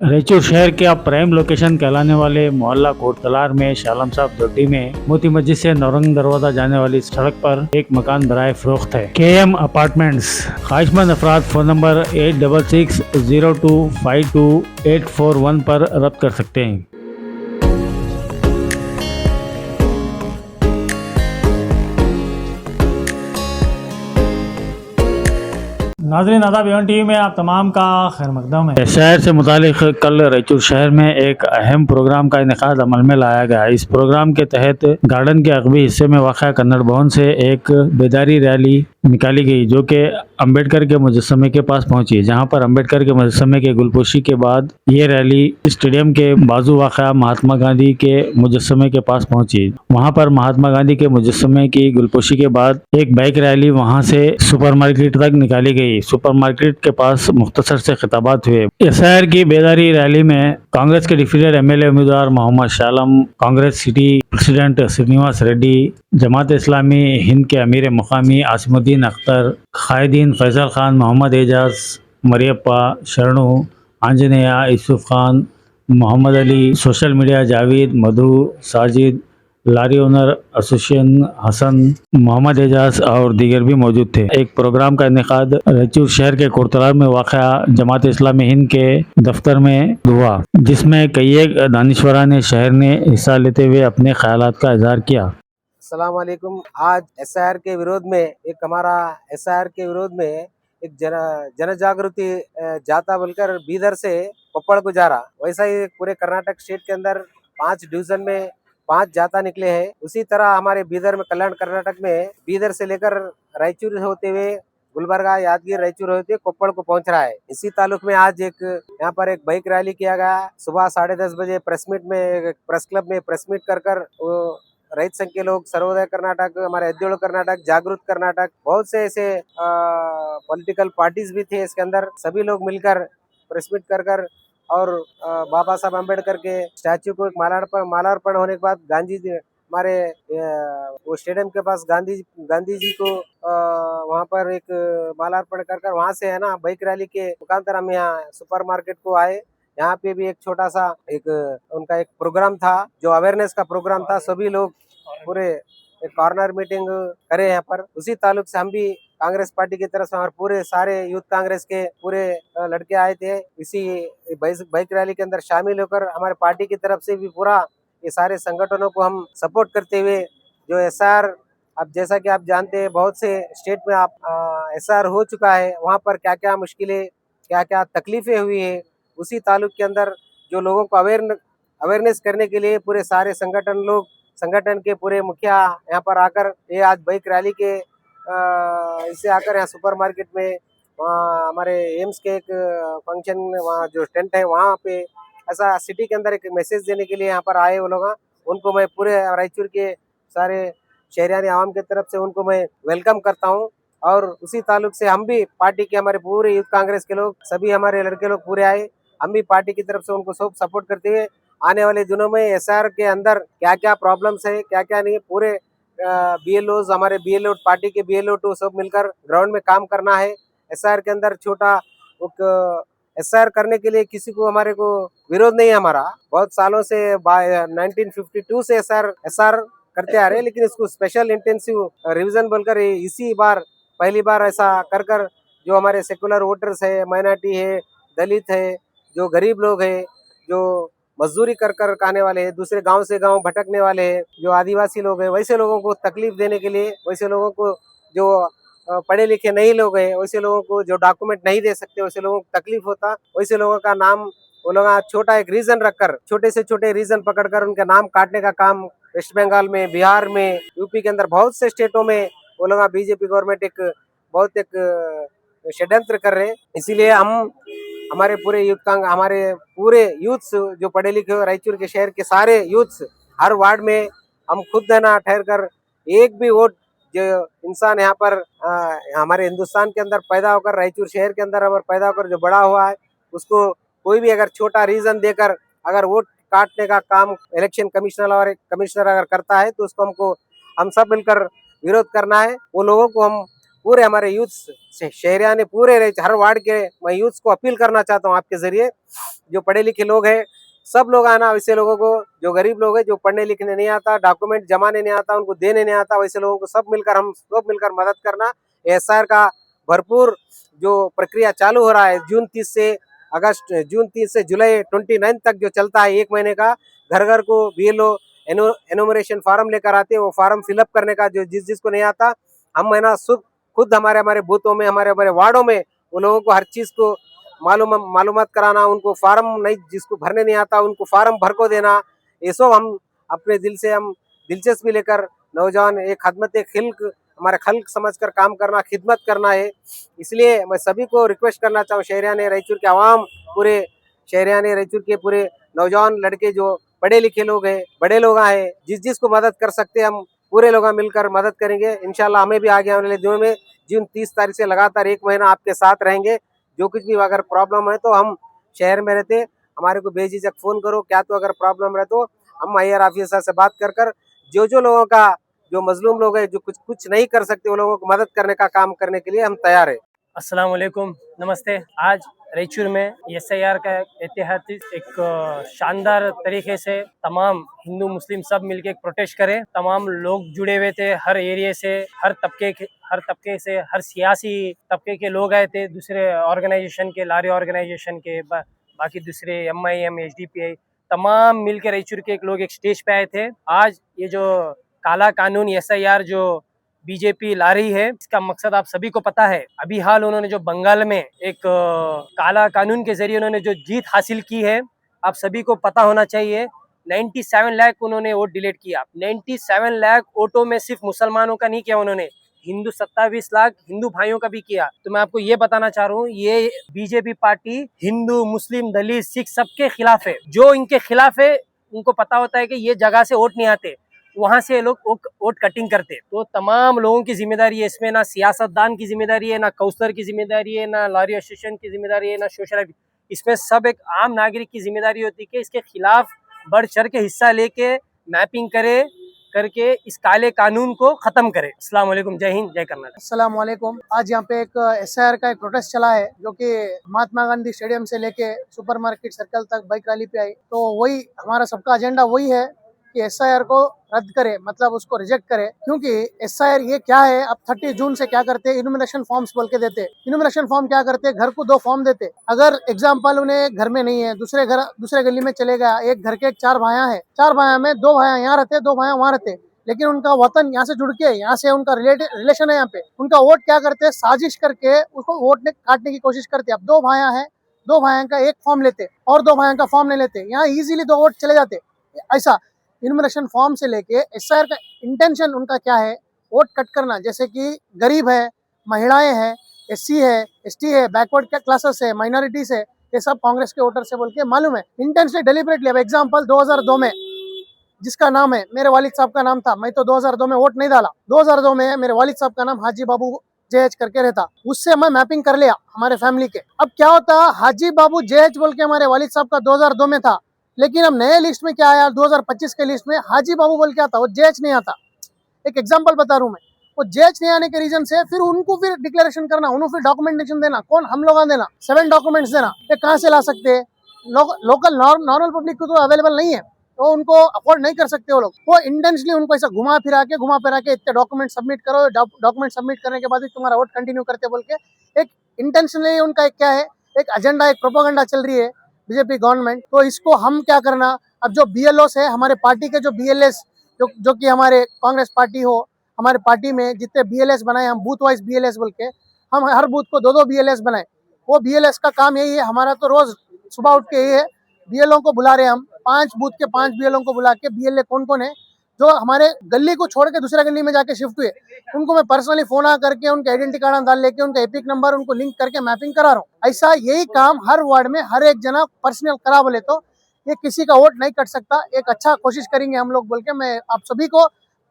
रायचूर शहर के अब प्राइम लोकेशन कहलाने वाले मोहल्ला कोटतलार में शालम साहब दोड्डी में मोती मस्जिद से नौरंग दरवाजा जाने वाली सड़क पर एक मकान बराए फरोख्त है। KM apartments. ख्वाहिशमंद अफराद फोन नंबर 8660252841 पर रब्त कर सकते हैं। नाज़रीन आदाब, एवन टीवी में आप तमाम का खैर मकदम है। शहर से मुतालिक कल रायचूर शहर में एक अहम प्रोग्राम का इनेकाद अमल में लाया गया। इस प्रोग्राम के तहत गार्डन के अगबी हिस्से में वाक़ा कन्नड़ भवन से एक बेदारी रैली निकाली गई जो कि अम्बेडकर के मुजस्समे के पास पहुंची, जहां पर अम्बेडकर के मुजस्समे के गुलपोशी के बाद ये रैली स्टेडियम के बाजू वाक़ा महात्मा गांधी के मुजस्समे के पास पहुंची। वहां पर महात्मा गांधी के मुजस्समे की गुलपोशी के बाद एक बाइक रैली वहां से सुपरमार्केट तक निकाली गई। सुपरमार्केट के पास मुख्तसर से खिताबात हुए। शहर की बेदारी रैली में कांग्रेस के डिफीटेड MLA उम्मीदवार मोहम्मद शालम, कांग्रेस सिटी प्रेसिडेंट श्रीनिवास रेड्डी, जमात इस्लामी हिंद के अमीर मुकामी आसिमुद्दीन अख्तर, कायदीन फैसल खान, मोहम्मद एजाज, मरियप्पा, शरणु, आंजनेया, यूसुफ खान, मोहम्मद अली, सोशल मीडिया जावेद, मधु, साजिद, लारी ओनर एसोसिएशन हसन, मोहम्मद एजाज और दीगर भी मौजूद थे। एक प्रोग्राम का इनेकाद रायचूर शहर के कोटतलार में वाक़ा जमात इस्लामी हिंद के दफ्तर में हुआ, जिसमें कई एक दानिश्वरा ने शहर ने हिस्सा लेते हुए अपने ख्यालात का इजहार किया। अस्सलाम वालेकुम। आज SIR के विरोध में एक जन जागृति जाता बोलकर बीदर से कोप्पड़ को जा रहा। वैसा ही पूरे कर्नाटक स्टेट के अंदर 5 डिवीजन में 5 जाता निकले हैं। उसी तरह हमारे बीदर में, कल्याण कर्नाटक में बीदर से लेकर रायचूर होते हुए गुलबर्गा, यादगीर, रायचूर होते हुए कोप्पड़ को पहुंच रहा है। इसी ताल्लुक में आज यहाँ पर एक बाइक रैली किया गया। सुबह 10:30 बजे प्रेस क्लब में प्रेस मीट कर रहित संघ के लोग, सर्वोदय कर्नाटक, हमारे एद्योल कर्नाटक, जागृत कर्नाटक, बहुत से ऐसे पॉलिटिकल पार्टीज भी थे इसके अंदर। सभी लोग मिलकर प्रेस मीट कर और बाबा साहब अम्बेडकर के स्टैच्यू को एक मालार्पण होने के बाद गांधी जी हमारे वो स्टेडियम के पास गांधी जी को वहाँ पर एक मालार्पण कर वहाँ से है ना बाइक रैली के मुखांतर हम यहाँ सुपरमार्केट को आए। यहाँ पे भी एक छोटा सा उनका एक प्रोग्राम था, जो अवेयरनेस का प्रोग्राम था। सभी लोग पूरे एक कॉर्नर मीटिंग करे यहाँ पर। उसी ताल्लुक से हम भी कांग्रेस पार्टी की तरफ से हमारे पूरे सारे यूथ कांग्रेस के पूरे लड़के आए थे। इसी बाइक रैली के अंदर शामिल होकर हमारे पार्टी की तरफ से भी पूरा ये सारे संगठनों को हम सपोर्ट करते हुए जो SIR, अब जैसा कि आप जानते हैं बहुत से स्टेट में आप SIR हो चुका है, वहाँ पर क्या क्या मुश्किलें, क्या क्या तकलीफें हुई है, उसी ताल्लुक के अंदर जो लोगों को अवेयरनेस करने के लिए पूरे सारे संगठन के पूरे मुखिया यहाँ पर आकर ये आज बाइक रैली के इससे आकर यहाँ सुपरमार्केट में वहाँ हमारे एम्स के एक फंक्शन, वहाँ जो टेंट है वहाँ पे ऐसा सिटी के अंदर एक मैसेज देने के लिए यहाँ पर आए वो लोग। उनको मैं पूरे रायचूर के सारे शहरियानी आवाम की तरफ से उनको मैं वेलकम करता हूँ। और उसी ताल्लुक से हम भी पार्टी के, हमारे पूरे यूथ कांग्रेस के लोग, सभी हमारे लड़के लोग पूरे आए। हम भी पार्टी की तरफ से उनको सब सपोर्ट करते हुए आने वाले दिनों में SIR के अंदर क्या क्या प्रॉब्लम्स है, क्या क्या नहीं, पूरे BLOs, हमारे BLO पार्टी के BLO2 सब मिलकर ग्राउंड में काम करना है। SIR के अंदर छोटा SIR करने के लिए किसी को, हमारे को विरोध नहीं है। हमारा बहुत सालों से 1952 से SIR करते आ रहे हैं, लेकिन इसको स्पेशल इंटेंसिव रिवीजन बोलकर इसी बार पहली बार ऐसा कर जो हमारे सेकुलर वोटर्स है, माइनॉरिटी है, दलित है, जो गरीब लोग है, जो मजदूरी कर खाने वाले हैं, दूसरे गांव से गांव भटकने वाले हैं, जो आदिवासी लोग हैं, वैसे लोगों को तकलीफ देने के लिए, वैसे लोगों को जो पढ़े लिखे नहीं लोग हैं, वैसे लोगों को जो डॉक्यूमेंट नहीं दे सकते, वैसे लोगों को तकलीफ होता, वैसे लोगों का नाम वो लोग छोटा एक रीजन रखकर, छोटे से छोटे रीजन पकड़कर उनका नाम काटने का काम वेस्ट बंगाल में, बिहार में, यूपी के अंदर बहुत से स्टेटों में वो लोग बीजेपी गवर्नमेंट एक षड्यंत्र कर रहे हैं। इसीलिए हम हमारे पूरे यूथ्स जो पढ़े लिखे हो, रायचूर के शहर के सारे यूथ्स, हर वार्ड में हम खुद देना ठहर कर एक भी वोट जो इंसान यहाँ पर हमारे हिंदुस्तान के अंदर पैदा होकर, रायचूर शहर के अंदर अगर पैदा होकर जो बड़ा हुआ है, उसको कोई भी अगर छोटा रीजन देकर अगर वोट काटने का काम इलेक्शन कमिश्नर अगर करता है तो उसको हम सब मिलकर विरोध करना है। वो लोगों को हम पूरे हमारे यूथ शहरिया ने पूरे हर वार्ड के मैं यूथ को अपील करना चाहता हूँ आपके जरिए, जो पढ़े लिखे लोग हैं सब लोग आना, वैसे लोगों को जो गरीब लोग हैं जो पढ़ने लिखने नहीं आता, डॉक्यूमेंट जमाने नहीं आता, उनको देने नहीं आता, वैसे लोगों को हम सब मिलकर मदद करना। एसआईआर का भरपूर जो प्रक्रिया चालू हो रहा है जून 30 से जुलाई 29 तक जो चलता है 1 महीने का, घर घर को बीएलओ एनुमरेशन फार्म लेकर आते हैं, वो फार्म फिलअप करने का जो जिसको नहीं आता, हम है ना खुद हमारे बूथों में हमारे वार्डों में वो लोगों को हर चीज को मालूमात कराना, उनको फार्म नहीं जिसको भरने नहीं आता उनको फार्म भर को देना। ये सब हम अपने दिल से हम दिलचस्पी लेकर नौजवान एक खदमत खिल्क हमारे खल्क समझकर काम करना, खिदमत करना है। इसलिए मैं सभी को रिक्वेस्ट करना चाहूँ, शहरियान रायचूर के आवाम, पूरे शहरियान रायचूर के पूरे नौजवान लड़के जो पढ़े लिखे लोग हैं, बड़े लोग हैं, जिसको मदद कर सकते हैं हम पूरे लोग मिलकर मदद करेंगे। इंशाल्लाह हमें भी आगे आने वाले दिनों में जून 30 तारीख से लगातार 1 महीना आपके साथ रहेंगे। जो कुछ भी अगर प्रॉब्लम है तो हम शहर में रहते, हमारे को बेझिझक फोन करो, क्या तो अगर प्रॉब्लम रहे तो हम आईआर ऑफिसर से बात कर जो लोगों का जो मजलूम लोग हैं जो कुछ नहीं कर सकते वो लोगों को मदद करने का काम करने के लिए हम तैयार है। अस्सलाम वालेकुम, नमस्ते। आज रायचूर में एसआईआर का ऐतिहासिक एक शानदार तरीके से तमाम हिंदू मुस्लिम सब मिलके एक प्रोटेस्ट करे। तमाम लोग जुड़े हुए थे, हर एरिया से, हर तबके से, हर सियासी तबके के लोग आए थे, दूसरे ऑर्गेनाइजेशन के, लारी ऑर्गेनाइजेशन के, बाकी दूसरे MIM HDPI तमाम मिलके रायचूर के लोग एक स्टेज पे आए थे। आज ये जो काला कानून SIR जो बीजेपी ला रही है, इसका मकसद आप सभी को पता है। अभी हाल उन्होंने जो बंगाल में एक काला कानून के जरिए उन्होंने जो जीत हासिल की है, आप सभी को पता होना चाहिए। 97 लाख उन्होंने वोट डिलीट किया। 97 लाख वोटों में सिर्फ मुसलमानों का नहीं किया उन्होंने, हिंदू 27 लाख हिंदू भाइयों का भी किया। तो मैं आपको ये बताना चाह रहा हूँ, ये बीजेपी पार्टी हिंदू, मुस्लिम, दलित, सिख सबके खिलाफ है। जो इनके खिलाफ है उनको पता होता है कि ये जगह से वोट नहीं आते, वहां से लोग वोट कटिंग करते। तो तमाम लोगों की जिम्मेदारी है इसमें, ना सियासतदान की जिम्मेदारी है, ना काउंसलर की जिम्मेदारी है, ना लॉरी एसोसिएशन की जिम्मेदारी है, ना सोशल। इसमें सब एक आम नागरिक की जिम्मेदारी होती है कि इसके खिलाफ बढ़ चढ़ के हिस्सा लेके मैपिंग करके इस काले कानून को खत्म करे। अस्सलाम वालेकुम, जय हिंद, जय कर्नाटक। अस्सलाम वालेकुम। आज यहाँ पे एक SIR का एक प्रोटेस्ट चला है, जो कि महात्मा गांधी स्टेडियम से लेके सुपरमार्केट सर्कल तक बाइक रैली पे आई। तो वही हमारा सबका एजेंडा वही है कि SIR को रद्द करे, मतलब उसको रिजेक्ट करे। क्योंकि SIR ये क्या है, अब 30 जून से क्या करते हैं, इनुमिनेशन फॉर्म्स बोल के देते। इनुमिनेशन फॉर्म क्या करते, घर को 2 फॉर्म देते। अगर एग्जाम्पल उन्हें घर में नहीं है, दूसरे गली में चले गया, एक घर के 4 भाइयां हैं, 4 भाइयां में 2 भाइयां यहाँ रहते, 2 भाइयां वहाँ रहते, लेकिन उनका वतन यहाँ से जुड़ के, यहाँ से उनका रिलेशन है यहाँ पे। उनका वोट क्या करते हैं, साजिश करके उसको वोट काटने की कोशिश करते। अब 2 भाइयां हैं, 2 भाइयों का एक फॉर्म लेते और 2 भाइयों का फॉर्म नहीं लेते, यहाँ इजीली 2 वोट चले जाते। ऐसा इन्यूमरेशन फॉर्म से लेके SIR का इंटेंशन उनका क्या है, वोट कट करना। जैसे कि गरीब है, महिलाएं हैं, SC है, ST है, बैकवर्ड क्लासेस है, माइनॉरिटीज है, ये सब कांग्रेस के वोटर से बोल के मालूम है, इंटेंशनली डेलिबरेटली। अब एग्जाम्पल 2002 में जिसका नाम है, मेरे वालिद साहब का नाम था, मैं तो 2002 में वोट नहीं डाला। 2002 में मेरे वालिद साहब का नाम हाजी बाबू JH करके रहता, उससे मैं मैपिंग कर लिया हमारे फैमिली के। अब क्या होता, हाजी बाबू JH बोल के हमारे वालिद साहब का 2002 में था, लेकिन अब नए लिस्ट में क्या आया, 2025 के लिस्ट में हाजी बाबू बोल के आता, वो JH नहीं आता। एक एग्जांपल बता रहा हूं मैं, वो JH नहीं आने के रीजन से फिर उनको फिर डिक्लेरेशन करना, उनको फिर डॉक्यूमेंटेशन देना, कौन, हम लोग देना, 7 डॉक्यूमेंट्स देना, ये कहाँ से ला सकते हैं? लोकल नॉर्मल पब्लिक को तो अवेलेबल नहीं है, तो उनको अफोर्ड नहीं कर सकते वो लोग। वो इंटेंशनली उनको ऐसा घुमा फिरा के इतने डॉक्यूमेंट सबमिट करो, डॉक्यूमेंट सबमिट करने के बाद ही तुम्हारा वोट कंटिन्यू करते बोल के एक इंटेंशनली उनका एक क्या है, एक एजेंडा, एक प्रोपेगेंडा चल रही है बीजेपी गवर्नमेंट। तो इसको हम क्या करना, अब जो BLOs है हमारे पार्टी के, जो BLS जो कि हमारे कांग्रेस पार्टी हो, हमारे पार्टी में जितने BLS बनाए, हम बूथ वाइज BLS बोल के, हम हर बूथ को 2-2 BLS बनाए। वो BLS का काम यही है हमारा, तो रोज सुबह उठ के यही है, BLO को बुला रहे हम, 5 बूथ के 5 BLO को बुला के, BLA कौन कौन है जो हमारे गली को छोड़ के दूसरे गली में जाके शिफ्ट हुए, उनको मैं पर्सनली फोन आ करके उनके आइडेंटिटी कार्ड डाल लेके, उनका एपिक नंबर उनको लिंक करके मैपिंग करा रहा हूँ। ऐसा यही काम हर वार्ड में हर एक जना पर्सनल करा बोले तो ये किसी का वोट नहीं कट सकता। एक अच्छा कोशिश करेंगे हम लोग बोल के मैं आप सभी को,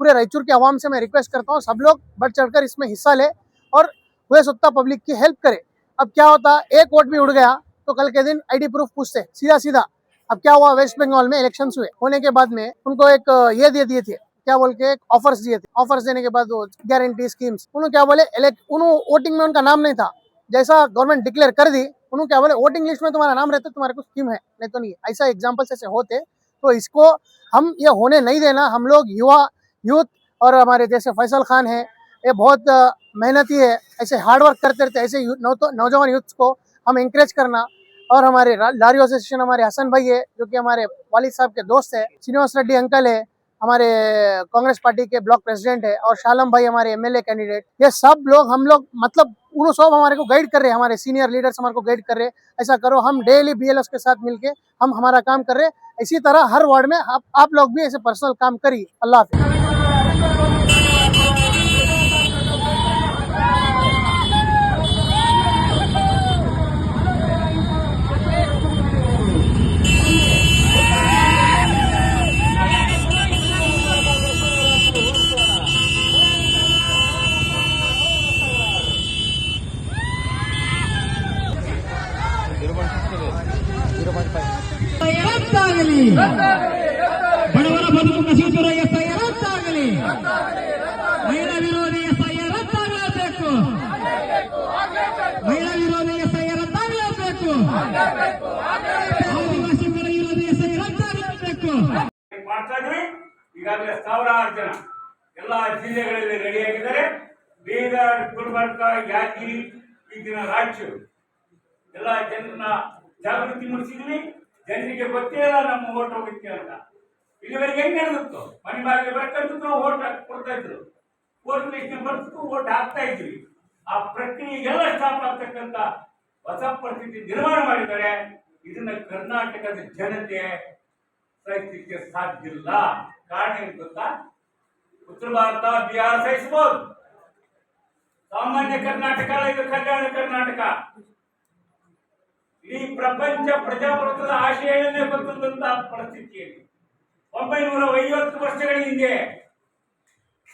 पूरे रायचूर के आवाम से मैं रिक्वेस्ट करता हूँ, सब लोग बढ़ चढ़कर इसमें हिस्सा ले और हुए सत्ता पब्लिक की हेल्प करे। अब क्या होता, एक वोट भी उड़ गया तो कल के दिन ID प्रूफ पूछते सीधा। अब क्या हुआ, वेस्ट बंगाल में इलेक्शंस हुए, होने के बाद में उनको एक ये दे दिए थे, क्या बोल के ऑफर्स दिए थे। ऑफर्स देने के बाद वो गारंटी स्कीम्स, उन्होंने क्या बोले उन्होंने वोटिंग में उनका नाम नहीं था, जैसा गवर्नमेंट डिक्लेयर कर दी उन्होंने क्या बोले वोटिंग लिस्ट में तुम्हारा नाम रहता तुम्हारे को स्कीम है, नहीं तो नहीं। ऐसा एग्जाम्पल्स ऐसे होते, तो इसको हम ये होने नहीं देना। हम लोग यूथ और हमारे जैसे फैसल खान है, ये बहुत मेहनती है, ऐसे हार्ड वर्क करते रहते, ऐसे नौजवान यूथ को हम इंकरेज करना। और हमारे लारी एसोसिएशन हमारे हसन भाई है, जो कि हमारे वालिद साहब के दोस्त है, श्रीनिवास रेड्डी अंकल है हमारे कांग्रेस पार्टी के ब्लॉक प्रेसिडेंट है, और शालम भाई हमारे एमएलए कैंडिडेट, ये सब लोग हम लोग मतलब उन्होंने सब हमारे को गाइड कर रहे हैं, हमारे सीनियर लीडर्स हमारे को गाइड कर रहे हैं, ऐसा करो। हम डेली बीएलएस के साथ मिलके हम हमारा काम कर रहे हैं। इसी तरह हर वार्ड में आप लोग भी ऐसे पर्सनल काम करिए। अल्लाह हाफिज़। ರದ್ದಾಗಲಿ, ಬಡವರ ಬದುಕು ಕಸಿಯುತ್ತಿರುವ ಎಸ್ಐಆರ್ ರದ್ದಾಗಲಿ, ಮಹಿಳಾ ವಿರೋಧಿ ಎಸ್ಐಆರ್ ರದ್ದಾಗಲೇಬೇಕು, ಮಹಿಳಾ ವಿರೋಧಿ ಎಸ್ಐಆರ್ ರದ್ದಾಗಲೇಬೇಕು, ಆದಿವಾಸಿ ಪರ ವಿರೋಧಿ ಎಸ್ಐಆರ್ ರದ್ದಾಗಲೇಬೇಕು. ಮಾಡ್ತಾ ಇದ್ವಿ. ಈಗಾಗಲೇ ಸಾವಿರಾರು ಜನ ಎಲ್ಲಾ ಜಿಲ್ಲೆಗಳಲ್ಲಿ ರೆಡಿಯಾಗಿದ್ದಾರೆ. ಬೀದರ್, ಗುಲ್ಬರ್ಗ, ಯಾದಗಿರಿ, ಈ ದಿನ ರಾಯಚೂರು ಎಲ್ಲ ಜನರನ್ನ ಜಾಗೃತಿ ಮೂಡಿಸಿದ್ವಿ. ಜನರಿಗೆ ಗೊತ್ತೇ ಇಲ್ಲ ನಮ್ಮ ಓಟ್ ಹೋಗುತ್ತೆ ಅಂತ. ಇಲ್ಲಿವರೆಗೆ ಹೆಂಗ್ ನಡೆದಿತ್ತು, ಮನೆ ಬಾಗಿಲು ಬರ್ಕಂತಿದ್ರು, ಓಟ್ ಕೊಡ್ತಾ ಇದ್ರು, ಓಟ್ ಲಿಸ್ಟ್ ಬರ್ತಿತ್ತು, ಓಟ್ ಹಾಕ್ತಾ ಇದ್ವಿ. ಆ ಪ್ರಕ್ರಿಯೆಗೆಲ್ಲ ಸ್ಟಾಪ್ ಆಗ್ತಕ್ಕಂಥ ಹೊಸ ಪರಿಸ್ಥಿತಿ ನಿರ್ಮಾಣ ಮಾಡಿದ್ದಾರೆ. ಇದನ್ನ ಕರ್ನಾಟಕದ ಜನತೆ ಸಹಿಸಲಿಕ್ಕೆ ಸಾಧ್ಯ ಇಲ್ಲ. ಕಾರಣ ಏನು ಗೊತ್ತಾ? ಉತ್ತರ ಭಾರತ, ಬಿಹಾರ ಸಹಿಸಬಹುದು, ಸಾಮಾನ್ಯ ಕರ್ನಾಟಕ, ಇದು ಕಲ್ಯಾಣ ಕರ್ನಾಟಕ. ಈ ಪ್ರಪಂಚ ಪ್ರಜಾಪ್ರಭುತ್ವದ ಆಶಯನೇ ಗೊತ್ತಿದ್ದಂತಹ ಪರಿಸ್ಥಿತಿಯಲ್ಲಿ 950 ವರ್ಷಗಳ ಹಿಂದೆ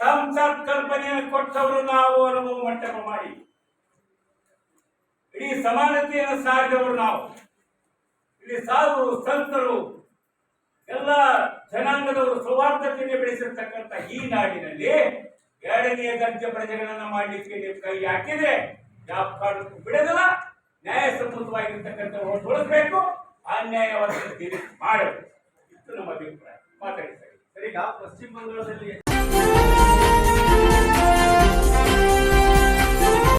ಸಂಸತ್ ಕಲ್ಪನೆಯನ್ನು ಕೊಟ್ಟವರು ನಾವು, ಅನುಭವ ಮಂಟಪ ಮಾಡಿ ಇಡೀ ಸಮಾನತೆಯನ್ನು ಸಾರಿದವರು ನಾವು. ಇಲ್ಲಿ ಸಾಧು ಸಂತರು ಎಲ್ಲ ಜನಾಂಗದವರು ಸೌಹಾರ್ದತೆಯನ್ನು ಬೆಳೆಸಿರ್ತಕ್ಕಂಥ ಈ ನಾಡಿನಲ್ಲಿ 2ನೇ ದರ್ಜೆ ಪ್ರಜೆಗಳನ್ನ ಮಾಡಲಿಕ್ಕೆ ನೀವು ಕೈ ಹಾಕಿದ್ರೆ ಯಾವ ಕಾರಣಕ್ಕೂ ಬಿಡೋದಿಲ್ಲ. ನ್ಯಾಯಸಮ್ಮತವಾಗಿರ್ತಕ್ಕಂಥ ಓಟ್ ಉಳಿಸಬೇಕು, ಅನ್ಯಾಯವಾದ ಮಾಡಬೇಕು. ಇಷ್ಟು ನಮ್ಮ ಅಭಿಪ್ರಾಯ. ಮಾತಾಡಿ ಸರಿ. ಈಗ ಪಶ್ಚಿಮ ಬಂಗಾಳದಲ್ಲಿ